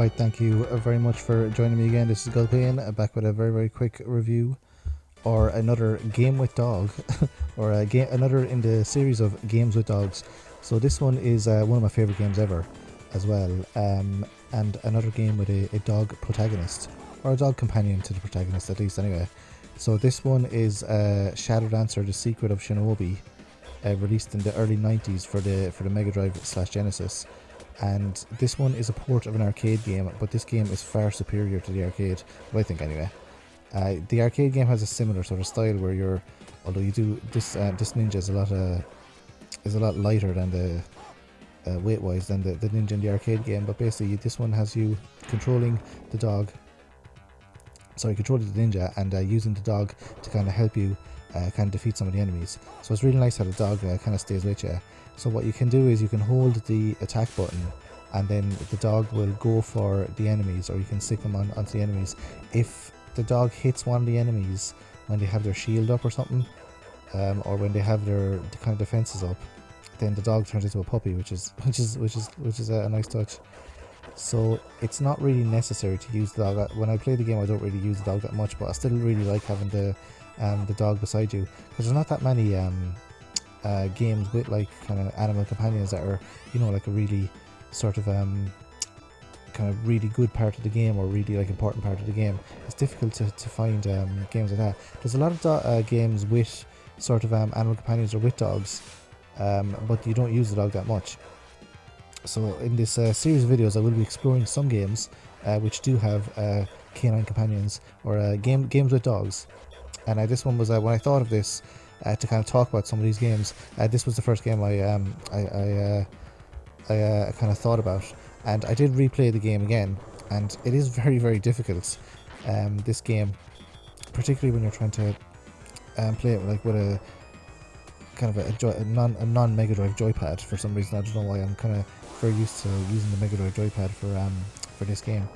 Alright, thank you very much for joining me again. This is Gulpane, back with a very quick review, or another game with dog, or another in the series of games with dogs. So this one is one of my favourite games ever as well, and another game with a dog protagonist, or a dog companion to the protagonist at least anyway. So this one is Shadow Dancer: The Secret of Shinobi, released in the early 90s for the Mega Drive/Genesis. And this one is a port of an arcade game, but this game is far superior to the arcade, I think anyway. The arcade game has a similar sort of style where you're, although you do this ninja is a lot lighter than the weight wise than the ninja in the arcade game, but basically this one has you controlling the dog, controlling the ninja, and using the dog to kind of help you kind of defeat some of the enemies. So it's really nice how the dog kind of stays with you. So what you can do is you can hold the attack button, and then the dog will go for the enemies, or you can stick them onto the enemies. If the dog hits one of the enemies when they have their shield up or something, or when they have their kind of defenses up, then the dog turns into a puppy, which is a nice touch. So it's not really necessary to use the dog. When I play the game, I don't really use the dog that much, but I still really like having the dog beside you, because there's not that many games with like kind of animal companions that are, you know, like a really sort of kind of really good part of the game, or really like important part of the game. It's difficult to find games like that. There's a lot of games with sort of animal companions or with dogs, but you don't use the dog that much. So in this series of videos I will be exploring some games which do have canine companions, or games with dogs. And this one was when I thought of this to kind of talk about some of these games. This was the first game I kind of thought about, and I did replay the game again, and it is very difficult. This game, particularly when you're trying to play it like with a kind of a non Mega Drive joypad. For some reason, I don't know why, I'm kind of very used to using the Mega Drive joypad for this game.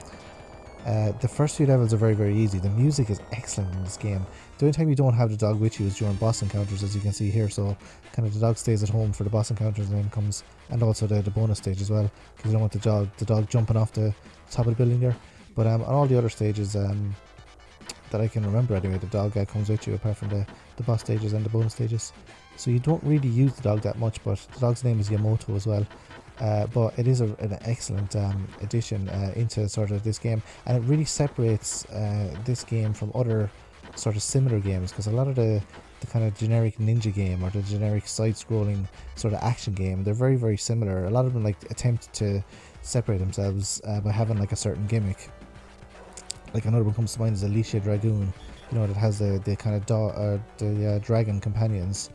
The first few levels are very easy. The music is excellent in this game. The only time you don't have the dog with you is during boss encounters, as you can see here. So kind of the dog stays at home for the boss encounters, and then comes, and also the bonus stage as well, because you don't want the dog jumping off the top of the building there. But on all the other stages that I can remember anyway, the dog comes with you, apart from the boss stages and the bonus stages. So you don't really use the dog that much, but the dog's name is Yamoto as well. But it is an excellent addition into sort of this game, and it really separates this game from other sort of similar games, because a lot of the kind of generic ninja game, or the generic side-scrolling sort of action game, they're very similar. A lot of them like attempt to separate themselves by having like a certain gimmick. Like another one comes to mind is Alicia Dragoon, you know, that has the kind of dragon companions,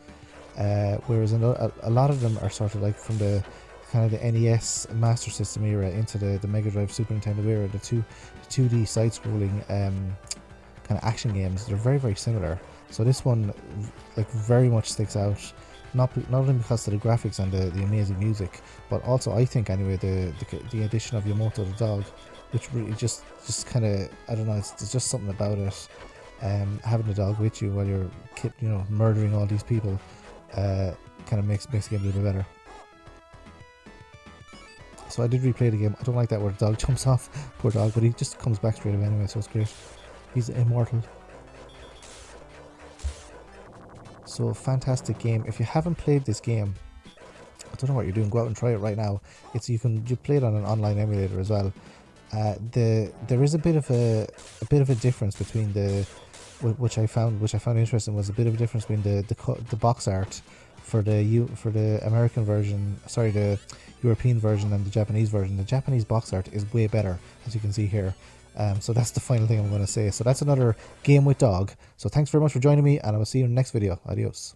whereas a lot of them are sort of like from the kind of the NES Master System era into the Mega Drive Super Nintendo era, the 2D side-scrolling kind of action games. They're very similar. So this one like very much sticks out, not only because of the graphics and the amazing music, but also I think anyway the addition of Yamoto the dog, which really just kind of, I don't know, it's just something about it. Having the dog with you while you're murdering all these people kind of makes the game a little bit better. So I did replay the game. I don't like that where the dog jumps off, poor dog, but he just comes back straight away anyway, so it's great. He's immortal. So fantastic game. If you haven't played this game, I don't know what you're doing. Go out and try it right now. You play it on an online emulator as well. There is a bit of a difference between which I found interesting, was a bit of a difference between the box art for the American version, the European version, and the Japanese version. The Japanese box art is way better, as you can see here. So that's the final thing I'm going to say. So that's another game with dog. So thanks very much for joining me, and I will see you in the next video. Adios.